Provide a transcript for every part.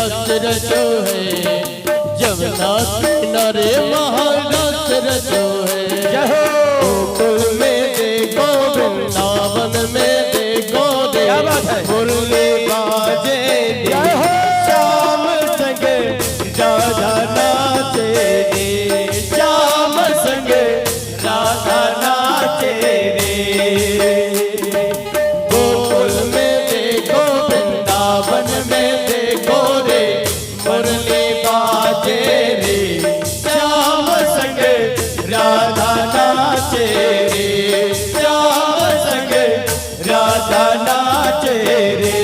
रस रचो है, जमुना किनारे महारस रचो है। गोकुल में देखो वृंदावन में देखो रे, मुरली बाजे श्याम संग राधा नाचे रे, श्याम संग राधा नाचे रे। गोकुल में देखो वृंदावन में देखो रे, मुरली बाजे रे, श्याम संग राधा नाचे रे, श्याम संग राधा नाचे रे।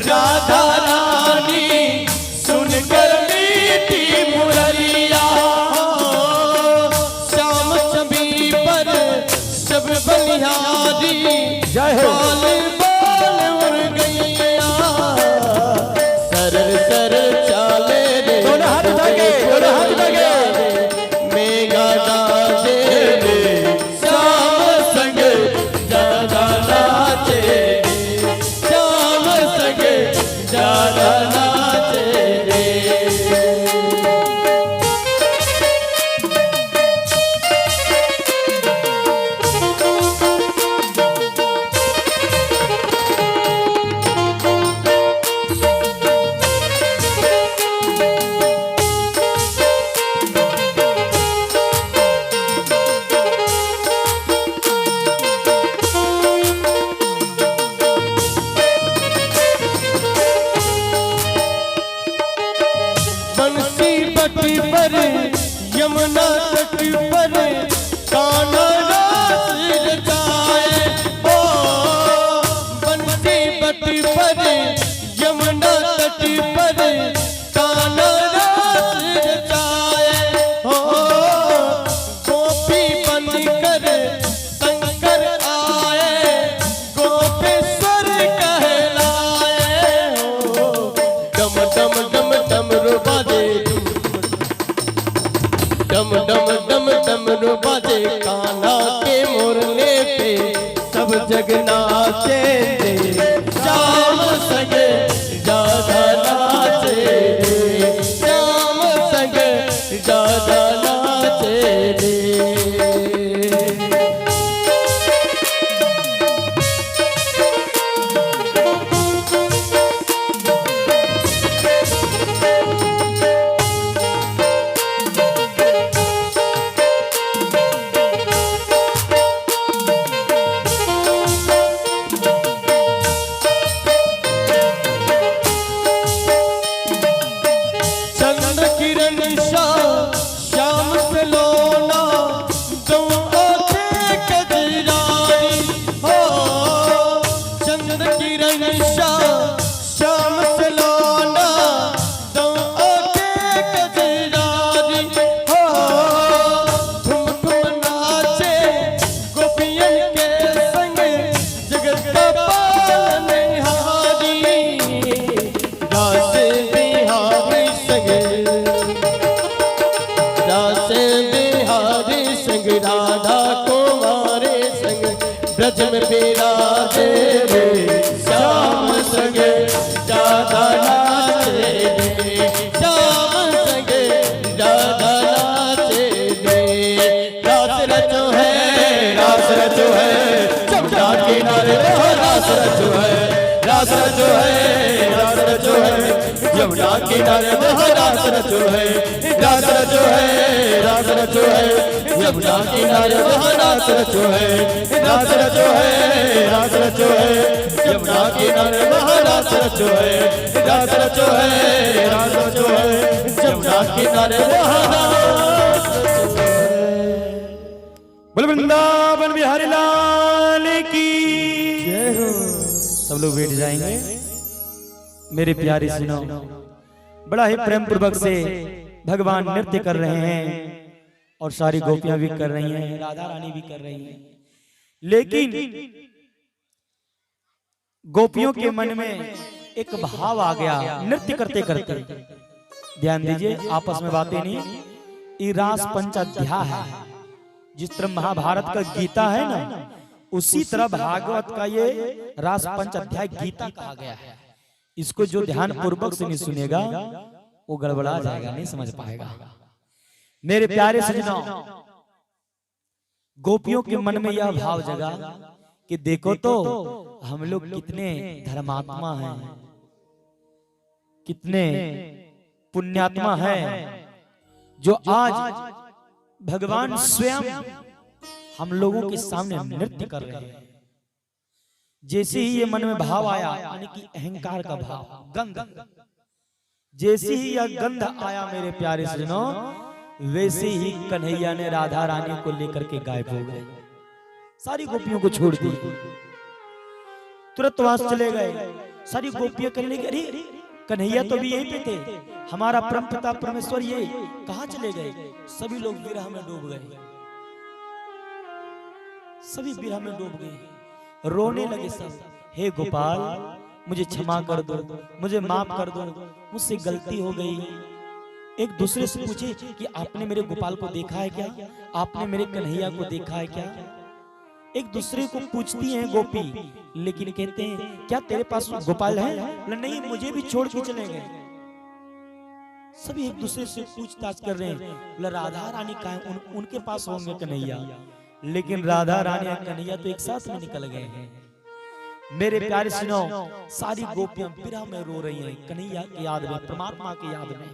राधा रानी सुनकर मीठी मुरलिया, श्याम छवि पर सब बलिहारी बाल बाल उड़ गैया। सरल सरल चाले रे, दोनों हाथ उठाके, दोनों हाथ उठाके, मेघा गाजे रे, श्याम संग राधा नाचे रे, श्याम संग राधा नाचे रे। बंसी बटी पर यमुना तट पर कान्हा रास रचाए, ओ बंसी बटी पर यमुना तट पर कान्हा रास रचाए, ओ गोपी बनकर शंकर आए, गोपेश्वर कहलाए। ओ डम डम डम डमरू बाजे, डम डम डम डमरू बाजे, कान्हा के मोरले पे सब जग नाचे रे, श्याम संग राधा नाचे रे, श्याम संग राधा नाचे रे। चंद्र किरण श्याम से लोना, दो आंखें कजरारी, हो चंद्र किरण श्याम से लोना, दो आंखें कजरारी, हो ठुम ठुम नाचे गोपियन के संग, जगत का पालनहारी, रास बिहारी संग, रास बिहारी संग, राधा कुमारी संग, ब्रज में बिराजे रे, श्याम संग राधा नाचे रे, श्याम संग राधा नाचे रे। रास रचो है, रास रचो है, जमुना किनारे रास रचो है, रास रचो है, रास रचो है। यमुना किनारे रास रचो है, रास रचो है, रास रचो है, यमुना किनारे रास रचो है, रास रचो है, रास रचो है, यमुना किनारे रास रचो है, रास रचो है, रास रचो है, यमुना किनारे रास रचो है। बोल वृंदावन बिहारी लाल की जय हो। सब लोग बैठ जाएंगे। मेरे प्यारे सुनो, बड़ा ही प्रेम पूर्वक से भगवान नृत्य कर रहे हैं और सारी गोपियां भी कर रही हैं, राधा रानी भी कर रही हैं। लेकिन गोपियों के मन में एक भाव आ गया नृत्य करते करते। ध्यान दीजिए, आपस में बातें नहीं। ये रास पंचाध्याय है। जिस तरह महाभारत का गीता है ना, उसी तरह भागवत का ये रास पंचाध्याय गीता कहा गया है। इसको जो ध्यान पूर्वक से नहीं सुनेगा वो गड़बड़ा जाएगा, नहीं समझ पाएगा। मेरे प्यारे सजनों, गोपियों के मन में यह भाव जगा कि देखो तो हम लोग कितने धर्मात्मा हैं, कितने पुण्यात्मा हैं, जो आज भगवान स्वयं हम लोगों के सामने नृत्य कर रहे हैं। जैसे ही ये मन में भाव आया, यानी कि अहंकार का भाव, गंध, जैसे ही यह गंध आया मेरे प्यारे सजनों, वैसे ही कन्हैया ने राधा रानी को लेकर के गायब हो गए। सारी गोपियों को छोड़ दी, तुरंत वहां चले गए। सारी गोपियां कहने लगी, अरे कन्हैया तो भी यहीं पे थे, हमारा परम पिता परमेश्वर ये कहाँ चले गए? सभी लोग विरह में डूब गए, सभी विरह में डूब गए, रोने लगे सब। हे गोपाल, मुझे क्षमा कर दो, मुझे माफ कर दो, मुझसे गलती हो गई। एक दूसरे से पूछे कि आपने मेरे गोपाल को देखा है क्या? आपने मेरे कन्हैया को देखा है क्या? एक दूसरे को पूछती हैं गोपी, लेकिन कहते हैं क्या तेरे पास गोपाल है? नहीं, मुझे भी छोड़ के चले गए। सभी एक दूसरे से पूछताछ कर रहे हैं। राधा रानी का उनके पास होंगे कन्हैया, लेकिन राधा रानी और कन्हैया तो एक साथ में निकल गए हैं। मेरे प्यारे सुनो, सारी गोपियां विरह में रो रही हैं, कन्हैया की याद में, परमात्मा की याद में।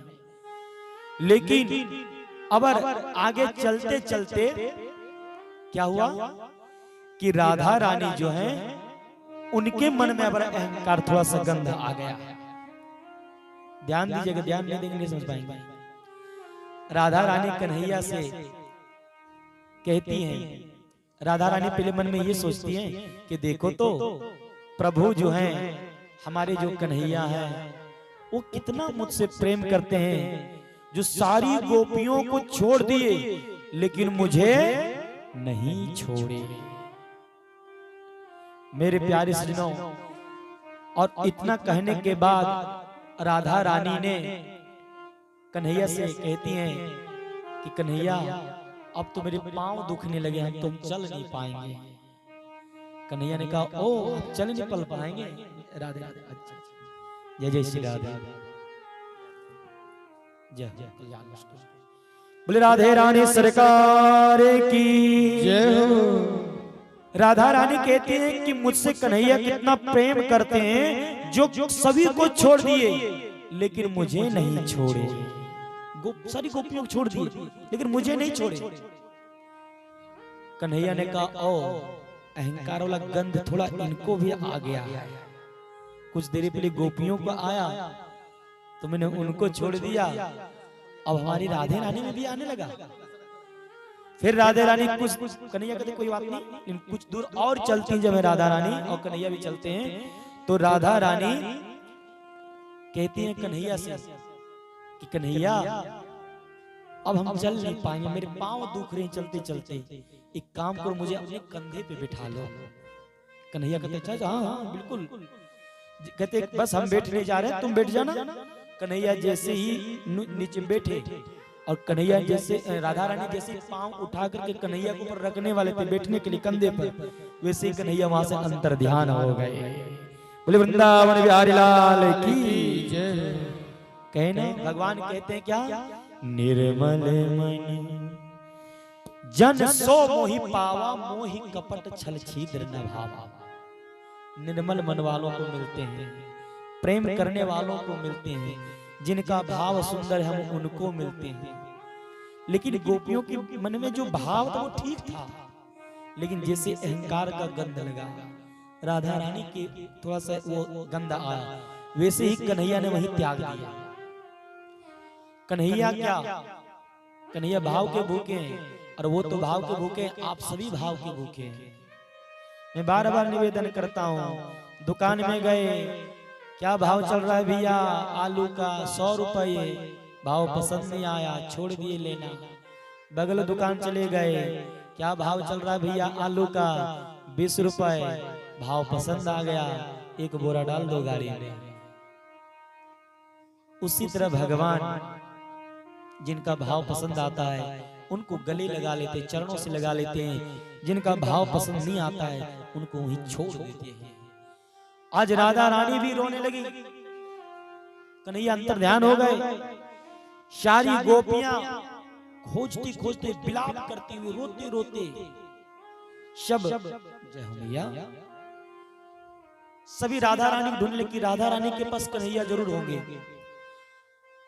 लेकिन अब आगे चलते चलते क्या हुआ कि राधा रानी जो है, उनके मन में अब अहंकार, थोड़ा सा गंध आ गया। ध्यान दीजिएगा, ध्यान नहीं देंगे नहीं समझ पाएंगे। राधा रानी कन्हैया से कहती हैं, राधा रानी पहले मन में ये सोचती हैं कि देखो तो प्रभु जो हैं, हमारे जो कन्हैया हैं, वो कितना मुझसे प्रेम करते हैं, जो सारी गोपियों को छोड़ दिए लेकिन मुझे नहीं छोड़े। मेरे प्यारे सजनों, और इतना कहने के बाद राधा रानी ने कन्हैया से कहती हैं कि कन्हैया, अब तो मेरे पांव दुखने लगे हैं, तुम चल नहीं पाएंगे। कन्हैया ने कहा, ओ आप चल नहीं पल पाएंगे? राधे राधे, अच्छा, जय जय श्री राधे, जय बोले राधे रानी सरकार की जय हो। राधा रानी कहती है कि मुझसे कन्हैया कितना प्रेम करते हैं, जो सभी को छोड़ दिए लेकिन मुझे नहीं छोड़े। सारी गोपियों को छोड़ दिए लेकिन मुझे नहीं छोड़े। कन्हैया ने कहा, ओ अहंकार वाला गंध थोड़ा इनको भी आ गया है। कुछ देर पहले गोपियों को आया तो मैंने उनको छोड़ दिया, अब हमारी राधे रानी में भी आने लगा। फिर राधे रानी कुछ, कन्हैया कहते कोई बात नहीं, कुछ दूर और चलती हैं। जब राधा रानी और कन्हैया भी चलते हैं तो राधा रानी कहती हैं कन्हैया से कि कन्हैया, अब हम चल नहीं पाएंगे, मेरे पांव दुख रहे हैं चलते चलते, एक काम करो, मुझे अपने कंधे पे बिठा लो। कन्हैया कहते अच्छा, हाँ बिल्कुल। कहते बस हम बैठने जा रहे हैं, तुम बैठ जाना। कन्हैया जैसे ही नीचे बैठे और कन्हैया जैसे, राधा रानी जैसे पांव उठा करके कन्हैया के ऊपर रखने वाले थे बैठने के लिए कंधे पर, वैसे ही कन्हैया वहां से अंतर ध्यान हो गए। बोले वृंदावन बिहारी लाल की जय। कहने भगवान कहते हैं क्या, निर्मल मन जन सो मोहि पावा, मोहि कपट छल छीद्र न भावा। निर्मल मन वालों को मिलते हैं, प्रेम करने वालों को मिलते हैं, जिनका भाव सुंदर है हम उनको मिलते हैं। लेकिन गोपियों के मन में जो भाव था वो ठीक था, लेकिन जैसे अहंकार का गंध लगा, राधा रानी के थोड़ा सा वो गंध आया, वैसे ही कन्हैया ने वही त्याग दिया। कन्हैया क्या, कन्हैया भाव के भूखे हैं, और वो तो भाव के भूखे हैं, आप सभी भाव के भूखे हैं। मैं बार बार निवेदन करता हूँ, दुकान में गए, क्या भाव चल रहा है भैया, आलू का 100 रुपये, भाव पसंद नहीं आया, छोड़ दिए लेना। बगल दुकान चले गए, क्या भाव चल रहा है भैया, आलू का 20 रुपये, भाव पसंद आ गया, एक बोरा डाल दो गाड़ी में। उसी तरह भगवान जिनका भाव पसंद आता है उनको गले लगा लेते, चरणों से लगा लेते हैं, जिनका भाव पसंद नहीं आता है उनको वहीं छोड़ देते हैं। आज राधा रानी भी रोने लगी, कन्हैया अंतर ध्यान हो गए। सारी गोपियां खोजती खोजते विलाप करती हुई रोते रोते शब जय हो मैया, सभी राधा रानी ढूंढ ले कि राधा रानी के पास कन्हैया जरूर होंगे।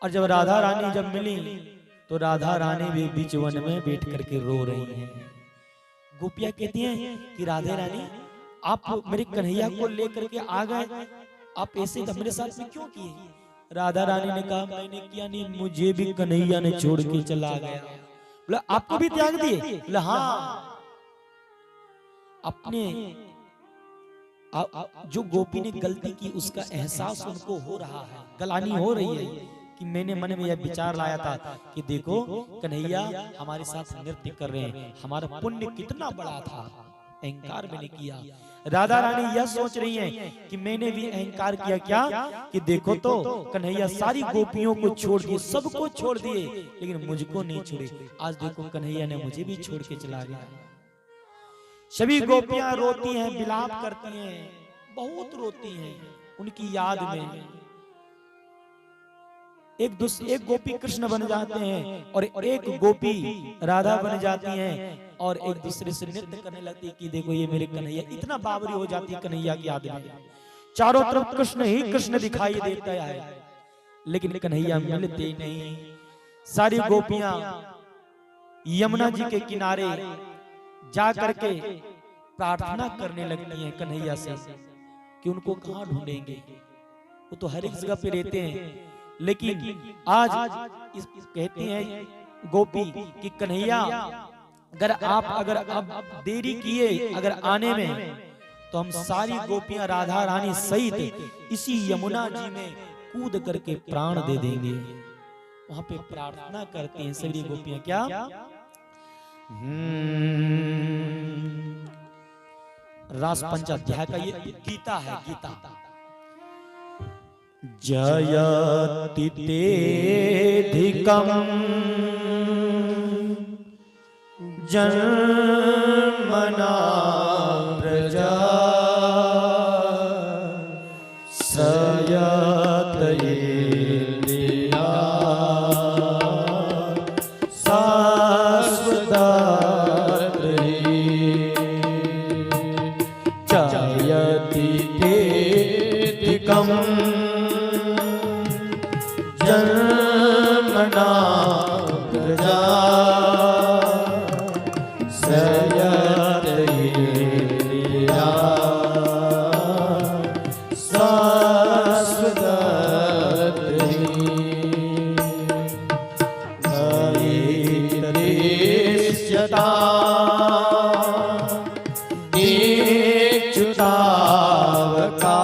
और जब राधा रानी जब मिली तो राधा रानी भी बीच वन में बैठ करके रो रही हैं। गोपियां कहती हैं कि राधा रानी आप मेरे कन्हैया को लेकर के आ गए, आप ऐसे मेरे साथ में क्यों किए? राधा रानी ने कहा मैंने किया नहीं, मुझे भी कन्हैया ने छोड़ के चला गया। बोला आपको भी त्याग दिए? बोला हाँ। अपने जो गोपी ने गलती की उसका एहसास उनको हो रहा है, गलानी हो रही है कि मैंने मन में यह विचार लाया था कि देखो कन्हैया हमारे साथ नृत्य कर रहे हैं, हमारा पुण्य कितना बड़ा था, अहंकार मैंने किया। राधा रानी यह सोच रही हैं कि मैंने भी अहंकार किया क्या कि देखो तो कन्हैया सारी गोपियों को छोड़ दिए, सबको छोड़ दिए, लेकिन मुझको नहीं छोड़े। आज देखो कन्हैया ने मुझे भी छोड़ के चला गया। सभी गोपियां रोती हैं, विलाप करती हैं, बहुत रोती हैं उनकी याद में। एक गोपी कृष्ण बन जाते हैं और एक गोपी राधा बन जाती हैं और एक दूसरे से नृत्य करने लगती है कि देखो ये मेरे कन्हैया, इतना बावरी हो जाती है कन्हैया की याद में। चारों तरफ कृष्ण ही कृष्ण दिखाई देता है, लेकिन कन्हैया मिलते नहीं। सारी गोपियां यमुना जी के किनारे जा करके प्रार्थना करने लगती हैं कन्हैया से कि उनको कहां ढूंढेंगे, वो तो हर एक जगह पे रहते हैं। लेकिन आज कहते हैं गोपी कि कन्हैया अगर अब देरी किए अगर आने में तो हम सारी गोपियां राधा रानी सहित इसी यमुना जी में कूद करके प्राण दे देंगे। वहां पे प्रार्थना करते हैं सभी गोपियां, क्या रास पंचाध्याय का ये गीता है, गीता। जयति तेधिकं जन्मना प्रजा सयतयेलिया शाश्वतात्रि जयति तेधिकं जन्मना प्रजा सयतयेलिया शाश्वतात्रि नयितरेष्यता नेच्युतावका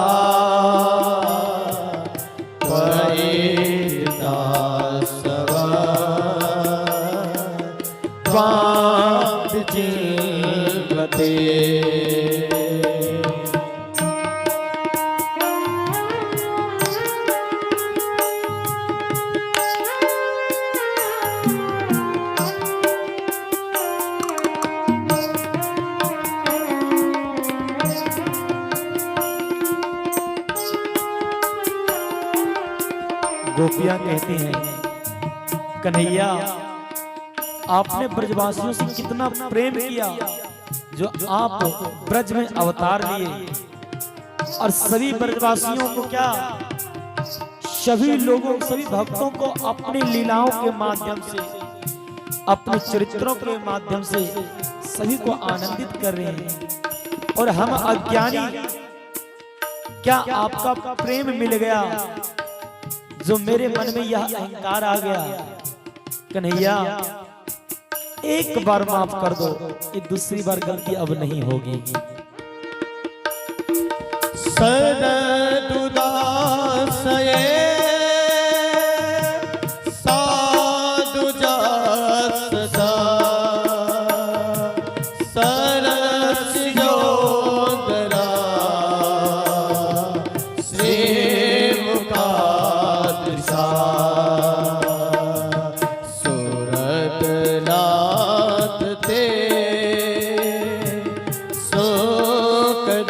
गोपियां कहती हैं कन्हैया आपने ब्रजवासियों से कितना प्रेम किया, जो आप ब्रज में अवतार लिए और सभी ब्रजवासियों को क्या सभी लोगों सभी भक्तों को अपनी लीलाओं के माध्यम से अपने चरित्रों के माध्यम से सभी को आनंदित कर रहे हैं। और हम अज्ञानी क्या आपका प्रेम मिल गया जो मेरे मन में यह अहंकार आ गया। कन्हैया एक बार माफ कर दो, ये दूसरी बार गलती अब नहीं होगी। सदुदासये साधु जासदा सरस जोदरा श्री मुकादसा सूरत नाथ ते सोकदासिका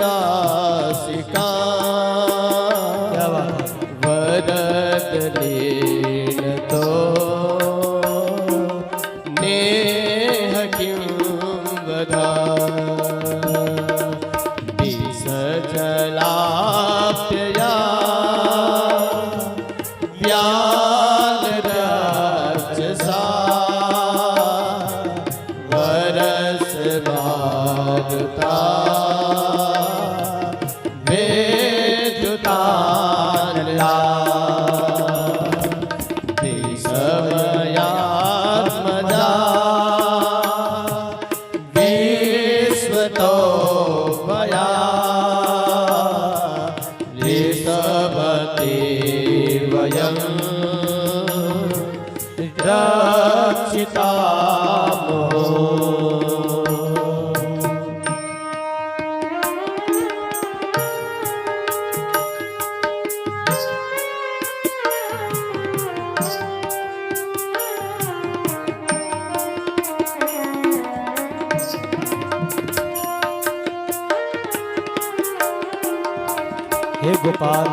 हे गोपाल,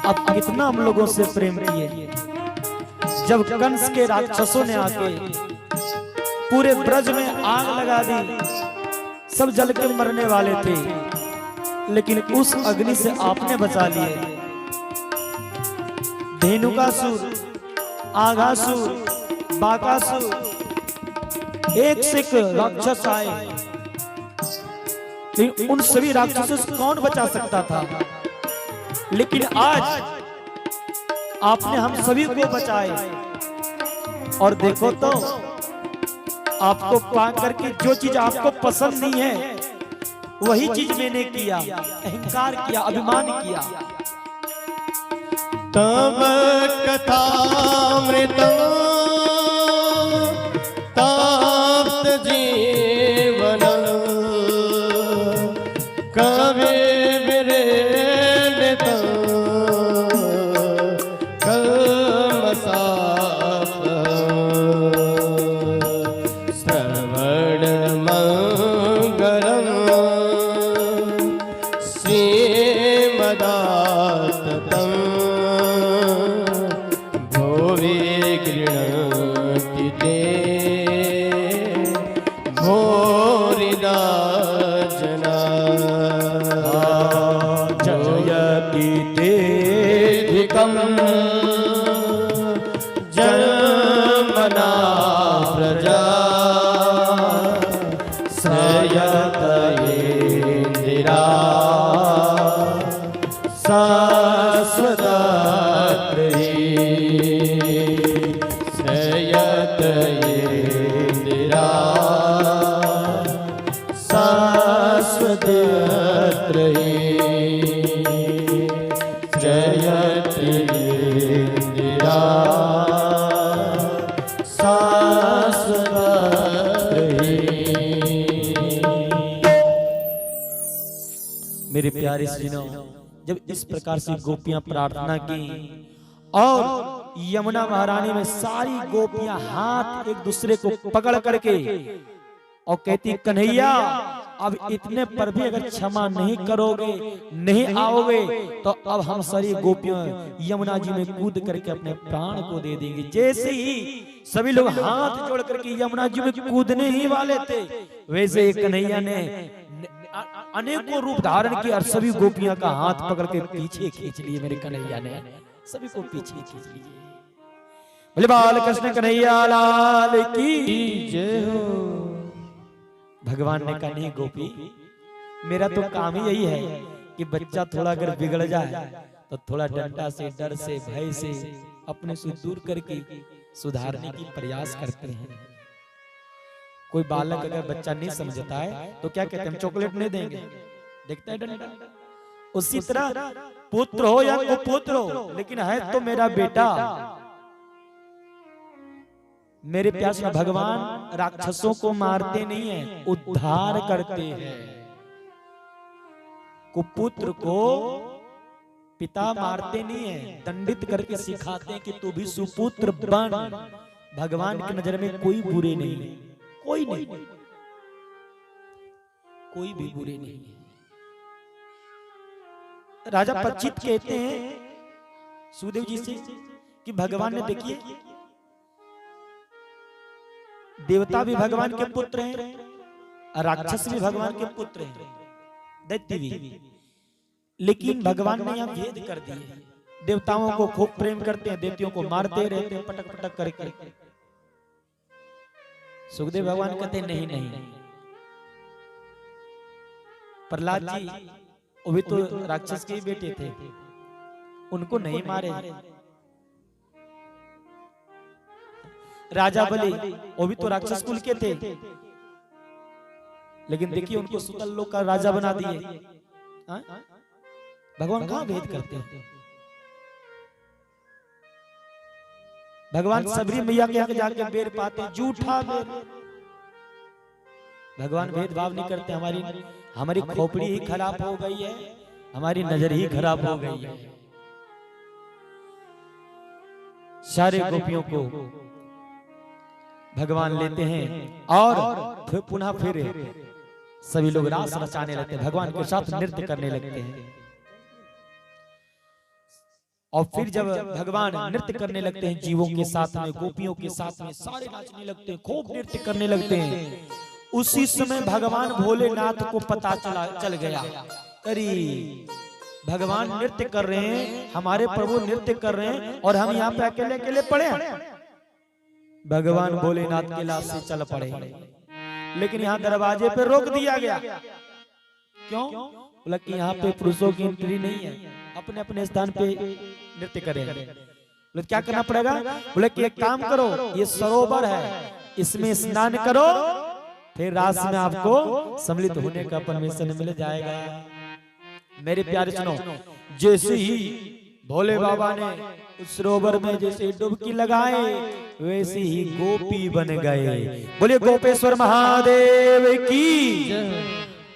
अब कितना हम लोगों से प्रेम किए। जब कंस के राक्षसों ने आके पूरे ब्रज में आग लगा दी, सब जल के मरने वाले थे, लेकिन उस अग्नि से आपने बचा लिए। धेनुकासुर, आघासुर, बाकासुर, एक से एक राक्षस आए, उन सभी राक्षसों से कौन बचा सकता था। लेकिन आज आपने हम सभी को बचाए। और देखो तो आपको पा करके जो चीज आपको पसंद नहीं है वही चीज मैंने किया, अहंकार किया, अभिमान किया। तब कथामृतम ताप्त जीवनम कवि विरेणितम कल्मषापहम् श्रवण मंगलम श्रीमदाततम् भुवि गृह्णन्ति ते भूरिदा जना जयति तेऽधिकम् जन्मना प्रजा श्रयतयेन्दिरा शाश्वतत्रयी श्रयतयेन्दिरा शाश्वतत्रयी श्रयतयेन्दिरा मेरे प्यारे श्रीनों, जब इस प्रकार से गोपियां प्रार्थना की और यमुना महारानी में सारी गोपियां हाथ एक दूसरे को पकड़ करके और कहती, कन्हैया अब इतने पर भी अगर क्षमा नहीं करोगे, नहीं आओगे, तो अब हम सारी गोपियां यमुना जी में कूद करके अपने प्राण को दे देंगे। जैसे ही सभी लोग हाथ जोड़ करके यमुना जी में कूदने ही वाले थे, वैसे ही कन्हैया ने अनेकों रूप धारण किए और सभी गोपियां का हाथ पकड़ के पीछे खींच लिए मेरे कन्हैया ने। सभी को पीछे खींच लीजिए। बोले बाल कृष्ण कन्हैया लाल की जय हो। भगवान ने कहा नहीं गोपी, मेरा तो काम ही यही है कि बच्चा थोड़ा अगर बिगड़ जाए तो थोड़ा डंडा से, डर से, भय से अपने से दूर करके सुधारने की प्रयास करते हैं। कोई बालक अगर बच्चा नहीं समझता है तो क्या कहते हैं, हम चॉकलेट नहीं देंगे, देखता है डंडा। उसी तरह पुत्र हो या कुपुत्र हो, लेकिन है तो मेरा बेटा। मेरे प्यास में भगवान राक्षसों को मारते नहीं है, उद्धार करते हैं। कुपुत्र को पिता मारते नहीं है, दंडित करके सिखाते हैं कि तू भी सुपुत्र बन। भगवान की नजर में कोई बुरे नहीं है, कोई नहीं, कोई भी बुरे नहीं है। राजा परीक्षित कहते हैं सुदेव जी से कि भगवान ने देखिए, देवता भी भगवान के पुत्र हैं, राक्षस भी भगवान के पुत्र हैं, दैत्य भी। लेकिन भगवान ने यहां भेद कर दिए। देवताओं को खूब प्रेम करते हैं, दैत्यों को मारते रहते हैं पटक पटक करके। सुखदेव भगवान कहते हैं नहीं नहीं, प्रहलाद जी वो भी तो राक्षस के ही बेटे थे, उनको नहीं मारे। राजा बलि वो भी तो राक्षस कुल के थे, लेकिन देखिए उनको सुतल लोक का राजा बना दिए। भगवान कहां भेद करते हैं? भगवान सबरी मैया के आगे जाके बेर पाते, झूठा बेर। भगवान भेदभाव नहीं करते। हमारी खोपड़ी ही खराब हो गई है, हमारी नजर ही खराब हो गई है। सारे गोपियों को भगवान लेते हैं और फिर पुनः फिर सभी लोग रास रचाने लगते हैं, भगवान के साथ नृत्य करने लगते हैं। और फिर जब भगवान नृत्य करने लगते हैं जीवों के साथ में, गोपियों के साथ में, सारे नाचने लगते हैं, खूब नृत्य करने लगते हैं। उसी समय भगवान भोलेनाथ को पता चल गया, अरे भगवान नृत्य कर रहे हैं, हमारे प्रभु नृत्य कर रहे हैं और हम यहाँ पे अकेले अकेले पड़े हैं। भगवान भोलेनाथ के लाश से चल पड़े, लेकिन यहाँ दरवाजे पे रोक दिया गया। क्यों? बोला कि यहाँ पे पुरुषों की एंट्री नहीं है, अपने अपने स्थान पे नृत्य करेंगे। बोले क्या करना पड़ेगा? बोले कि एक काम करो, ये सरोवर है, इसमें स्नान करो, फिर रात में आपको सम्मिलित होने का परमिशन मिल जाएगा। मेरे प्यारे सुनो, जैसे ही भोले बाबा ने उस सरोवर में जैसे डुबकी लगाए, वैसे ही गोपी बन गए। बोले गोपेश्वर महादेव की।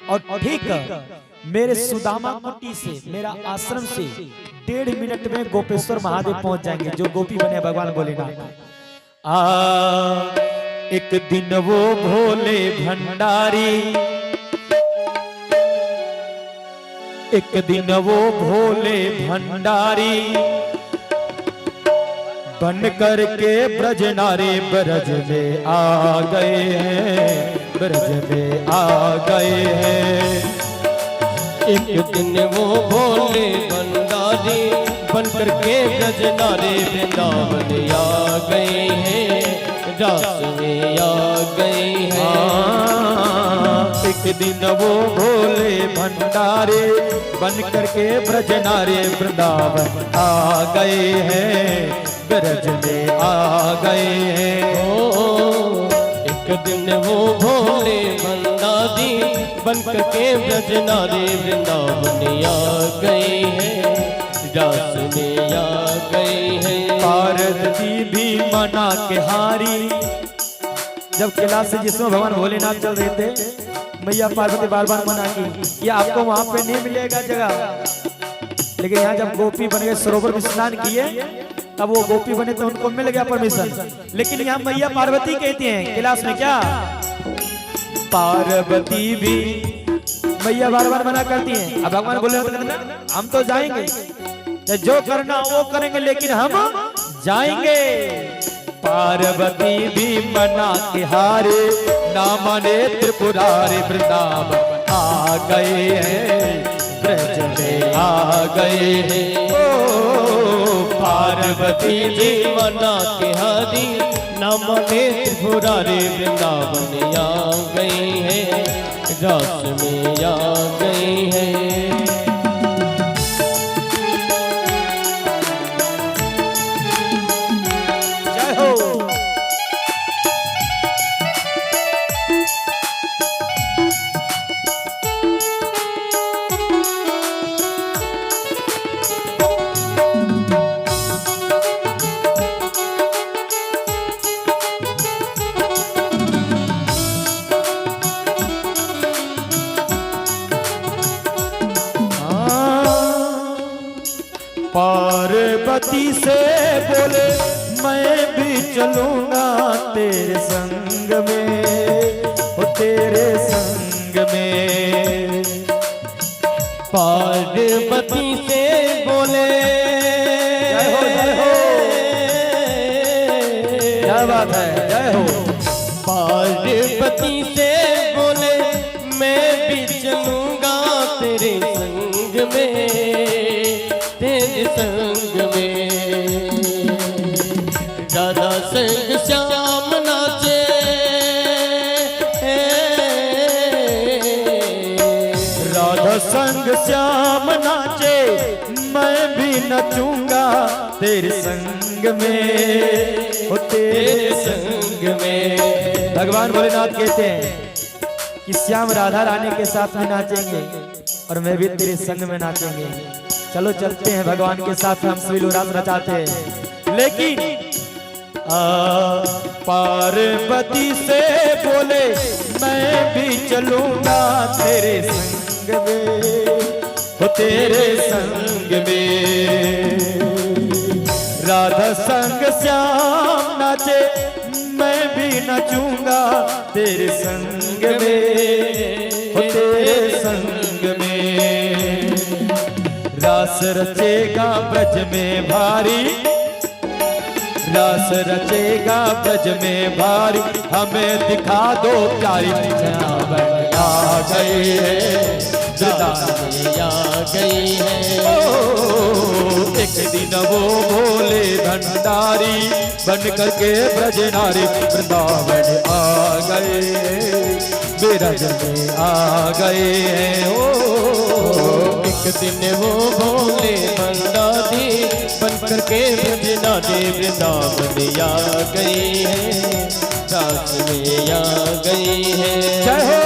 और ठीक मेरे सुदामा कुटी से, मेरा आश्रम से 1.5 मिनट में गोपेश्वर महादेव पहुंच जाएंगे, जो गोपी बने भगवान भोलेनाथ। एक दिन वो भोले भंडारी, एक दिन वो भोले भंडारी बन करके ब्रज नारे ब्रज में आ गए हैं, ब्रज में आ गए हैं। एक दिन वो भोले भंडारी बन करके ब्रज नारे वृंदावन आ गए हैं, रास में आ गए हैं। एक दिन वो भोले भंडारे बन करके ब्रज नारे वृंदावन आ गए हैं, ब्रज में आ गए हैं। एक दिन वो भोले भंडारी बन करके ब्रज नारे वृंदावन आ गए हैं, रास में आ गए हैं। पार्वती भी मना के हारी, जब कैलाश से जिसमें भगवान भोलेनाथ चल रहे थे, मैया पार्वती बार बार मना की कि आपको वहां पे नहीं मिलेगा जगह। लेकिन यहाँ जब गोपी बन गए, सरोवर में स्नान किए, तब वो गोपी बने तो उनको मिल गया परमिशन। लेकिन यहाँ मैया पार्वती कहती हैं कैलाश में, क्या पार्वती भी मैया बार बार मना करती हैं। अब भगवान बोले हम तो जाएंगे, जो करना वो करेंगे, लेकिन हम जाएंगे। पार्वती भी मना के हारे, ना माने त्रिपुरारी वृंदावन आ गए हैं, ब्रज में आ गए हैं। ओ पार्वती जी मना के हरी न मने त्रिपुरारी वृंदावन आ गई है, रास में आ गई है। जय हो। पार्वती से बोले मैं भी चलूंगा तेरे संग में, ओ तेरे संग में। पार्वती से बोले जय हो जय हो, क्या बात है, जय हो। पार्वती से बोले मैं भी चलूंगा तेरे संग में, तेरे संग में। राधा संग श्याम नाचे, राधा संग श्याम नाचे मैं भी नचूंगा तेरे संग में, ओ तेरे संग में। भगवान भोलेनाथ कहते हैं कि श्याम राधा रानी के साथ में नाचेंगे और मैं भी तेरे संग में नाचेंगे। चलो चलते हैं भगवान के साथ, हम सभी लोग रास रचाते हैं। लेकिन पार्वती से बोले मैं भी चलूंगा तेरे संग में, हो तेरे संग में। राधा संग श्याम नाचे मैं भी नचूंगा तेरे संग में, हो तेरे संग में। रास रचेगा ब्रज में भारी, रास रचेगा ब्रज में भारी, हमें दिखा दो प्यारी। वृंदावन आ गई है, वृंदावन आ गई है। ओ एक दिन वो भोले भंडारी बन करके ब्रज नारी वृंदावन आ गए, ब्रज में आ गए हैं। ओ एक दिन वो भोले भंडारी बन करके ब्रजना दे वृंदावन आ गई है, रास में आ गई है। जय हो।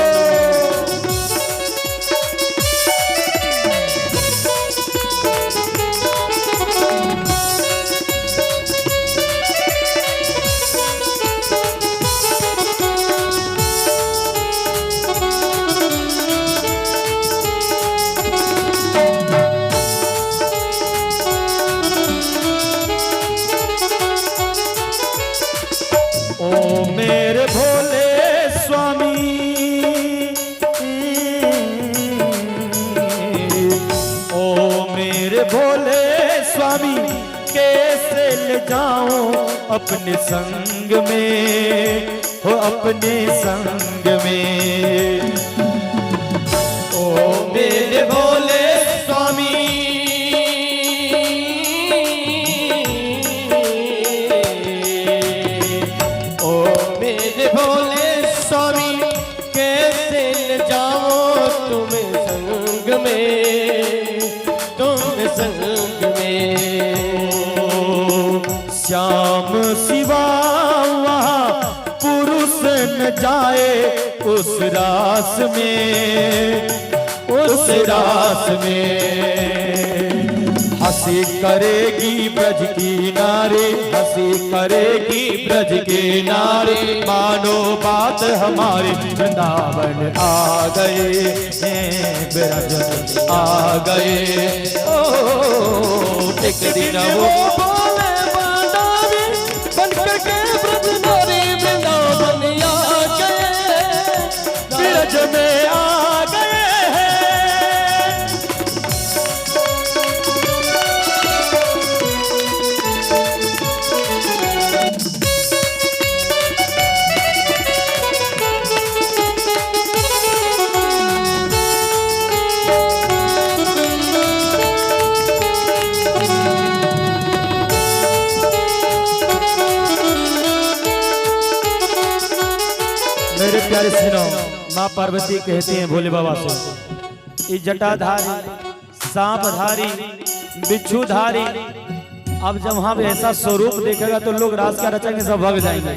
ओ मेरे भोले स्वामी, ओ मेरे भोले स्वामी, कैसे ले जाऊं अपने संग में, हो अपने संग में। ओ मेरे भोले स्वामी, भोले स्वामी, कैसे ले जाओ तुम संग में, तुम संग में। श्याम शिवा वहाँ पुरुष न जाए उस रास में, उस रास में। हंसी करेगी ब्रज की नारी, हंसी करेगी ब्रज की नारी, मानो बात हमारी। वृंदावन आ गए हैं, ब्रज आ गए। ओ एक दिन वो भोले भंडारी बन करके ब्रज नारी वृंदावन आ गए, ब्रज में आ गए हैं। प्यारे सुनो, माँ पार्वती कहती हैं भोले बाबा से, ये जटाधारी, सांपधारी, बिच्छूधारी, अब जब वहां पे ऐसा स्वरूप देखेगा तो लोग रास का रचेंगे, सब भाग जाएंगे।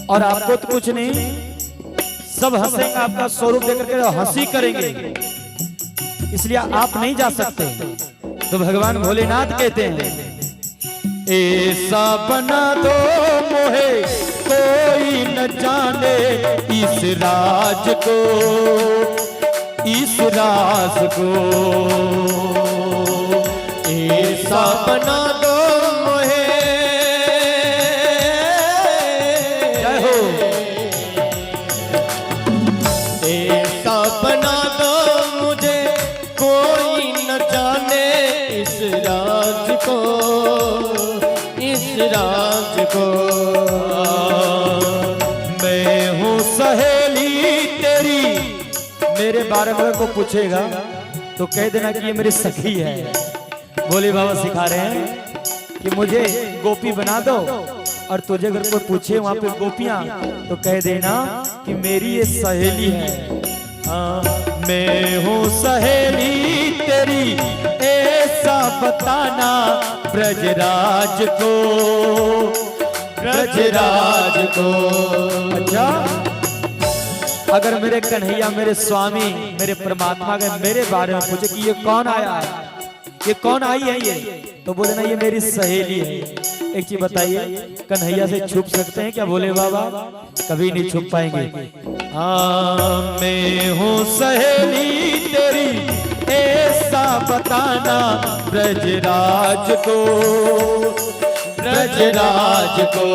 और आपको तो कुछ नहीं, सब हंसेंगे आपका स्वरूप देख करके, हंसी करेंगे, इसलिए आप नहीं जा सकते। तो भगवान भोलेनाथ कहते हैं, ऐसा बना दो मोहे कोई न जाने इस राज को, इस राज को। ऐसा बना दो मोहे, जय हो, ऐसा बना दो मुझे कोई न जाने इस राज को, इस राज को। मैं हूँ सहेली तेरी, मेरे बारे में को पूछेगा तो कह देना कि ये मेरी सखी है। भोले बाबा सिखा रहे हैं कि मुझे गोपी बना दो, और तुझे अगर कोई पूछे वहां पे गोपियां तो कह देना कि मेरी ये सहेली है। मैं हूँ सहेली तेरी, ऐसा बताना ब्रजराज को, ब्रजराज को। अच्छा, अगर मेरे कन्हैया, मेरे स्वामी, मेरे परमात्मा अगर मेरे बारे में पूछे कि ये कौन आया है, ये कौन आई है, ये तो बोले ना ये मेरी सहेली है। एक चीज बताइए, कन्हैया से छुप सकते हैं क्या भोले बाबा? कभी नहीं छुप पाएंगे। मैं हूँ सहेली तेरी, ऐसा बताना ब्रजराज को, ब्रजराज को।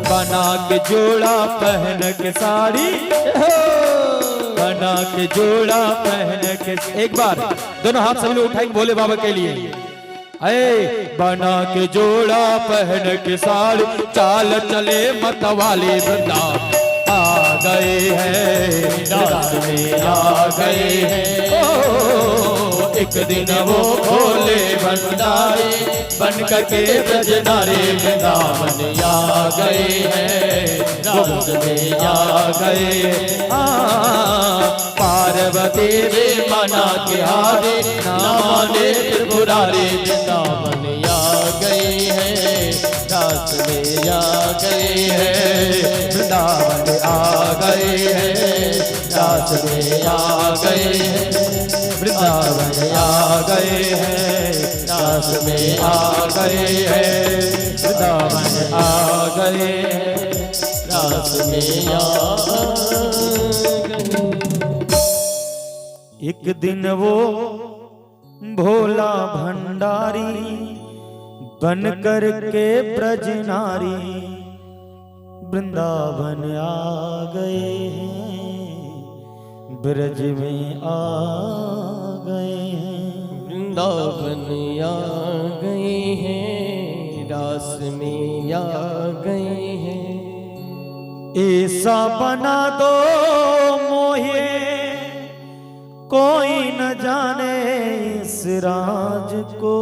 बना के जोड़ा पहन के साड़ी, बना के जोड़ा पहन के, एक बार दोनों हाथ सभी लोग उठाएंगे भोले बाबा के लिए। अरे बना के जोड़ा पहन के साड़ी, चाल चले मतवाले वृंदावन आ गए हैं, रास में आ गए हैं। एक दिन वो भोले भंडारे बन करके ब्रजनारे वृंदावन आ गए हैं, रास में आ गए। पार्वती रे मना के हारे, ना माने त्रिपुरारी वृंदावन आ गए हैं, रास में आ गए हैं, वृंदावन आ गए हैं, रास में आ गए हैं, वृंदावन आ गए हैं, रास में आ गए हैं, वृंदावन आ गए हैं, रास में आ गए। एक दिन वो भोला भंडारी बन कर के ब्रज नारी वृंदावन आ गए हैं, ब्रज में आ गए हैं, वृंदावन आ गए हैं, रास में आ गए हैं। ऐसा बना दो मोहे कोई न जाने इस राज को,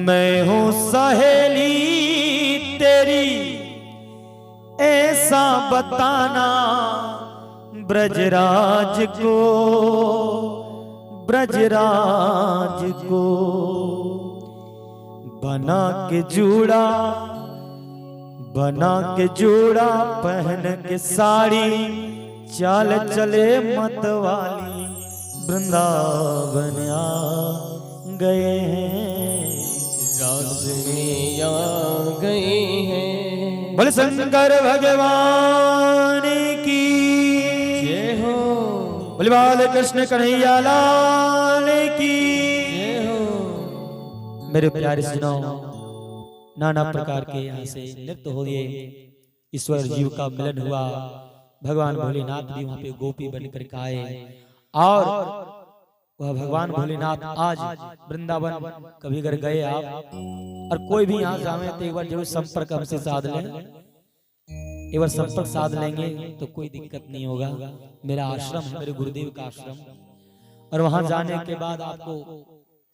मैं हूँ सहेली तेरी, ऐसा बताना ब्रजराज को, ब्रजराज को। बना के जूड़ा, बना के जूड़ा पहन के साड़ी, चाल चले मतवाली वृंदावन आ गए हैं, रास में आ गए हैं। बोले शंकर भगवान की जय हो, बोले बाल कृष्ण कन्हैया लाल की जय हो। मेरे प्यारे सुनो, नाना प्रकार के यहाँ से नृत्य हो गए, ईश्वर जीव का मिलन हुआ, भगवान भोलेनाथ भी वहां पे गोपी बनकर के आए, और वह भगवान भोलेनाथ आज वृंदावन कभी अगर गए आप और कोई भी यहाँ जावे तो एक बार जरूर संपर्क हमसे साध लें, एक बार संपर्क साध लेंगे तो कोई दिक्कत नहीं होगा। मेरा आश्रम है, मेरे गुरुदेव का आश्रम, और वहां जाने के बाद आपको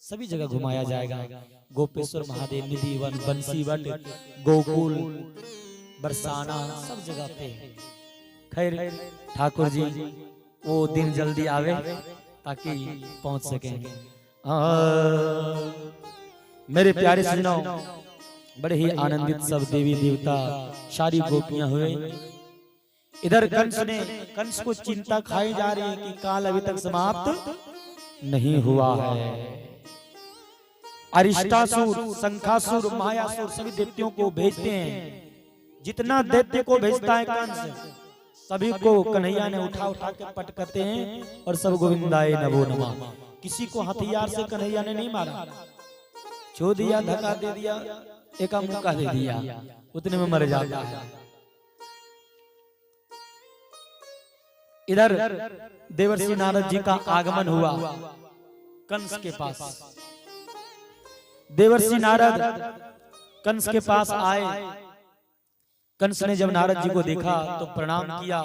सभी जगह घुमाया जाएगा। गोपेश्वर महादेव, निधि वन, बंसी वट, गोकुल, बरसाना सब जगह पे। खैर ठाकुर जी वो दिन जल्दी आवे ताकि पहुंच सके। मेरे प्यारे सजनों, बड़े ही आनंदित सब देवी देवता सारी गोपियां हुए। इधर कंस को चिंता खाई जा रही है कि काल अभी तक समाप्त नहीं हुआ है। अरिष्टासुर, शंखासुर, मायासुर सभी दैत्यों को भेजते हैं। जितना दैत्य को भेजता है कंस, सभी को कन्हैया ने उठा उठा के पटकते हैं और सब गोविंदाय नमो नमः। किसी को हथियार से कन्हैया ने नहीं मारा, छू दिया, धक्का दे दिया, एक मुक्का दे दिया, उतने में मर जाता है। इधर देवर्षि नारद जी का आगमन हुआ कंस के पास। देवर्षि नारद कंस के पास आए। कंस ने जब नारद जी को देखा तो प्रणाम किया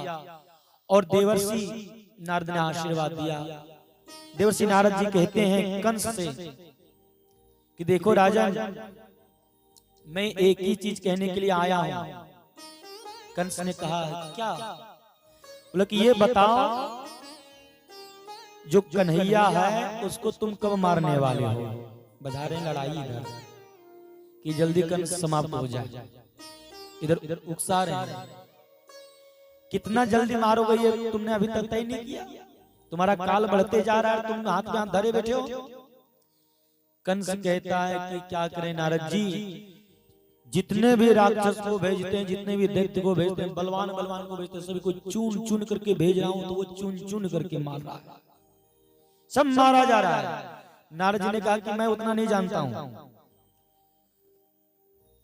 और देवर्षि नारद ने आशीर्वाद दिया। देवर्षि नारद जी कहते हैं कंस से कि देखो राजन, मैं एक ही चीज कहने के लिए आया हूं। कंस ने कहा क्या? बोला कि ये बताओ, जो कन्हैया है उसको तुम कब मारने वाले हो? बजा रहे लड़ाई इधर कि जल्दी कंस समाप्त हो जाए। इधर उकसा रहे हैं, कितना जल्दी मारोगे ये तुमने अभी तक तय नहीं किया। तुम्हारा काल बढ़ते जा रहा है, तुम हाथ में हाथ धरे बैठे हो। कंस कहता है कि क्या करें नारद जी, जितने भी राक्षस को भेजते हैं, जितने भी दैत्य को भेजते हैं, बलवान को भेजते हैं, सभी को चुन चुन करके भेज रहा हूं तो वो चुन चुन करके मार रहा है, सब मारा जा रहा है। नारद जी ने कहा कि मैं उतना नहीं जानता हूं,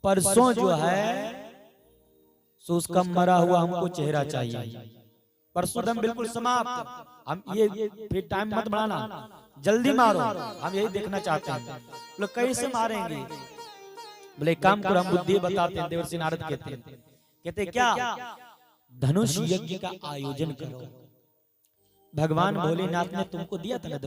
परसों जो है सो उसका मरा हुआ हमको चेहरा चाहिए। परसों दम बिल्कुल समाप्त। हम ये फिर टाइम मत बढ़ाना, जल्दी मारो, हम यही देखना चाहते हैं। लोग कैसे मारेंगे? बोले काम करो, हम बुद्धि बताते हैं। देवर्षि नारद कहते क्या? धनुष यज्ञ का आयोजन करो। भगवान भोलेनाथ ने तुमको दिया था ना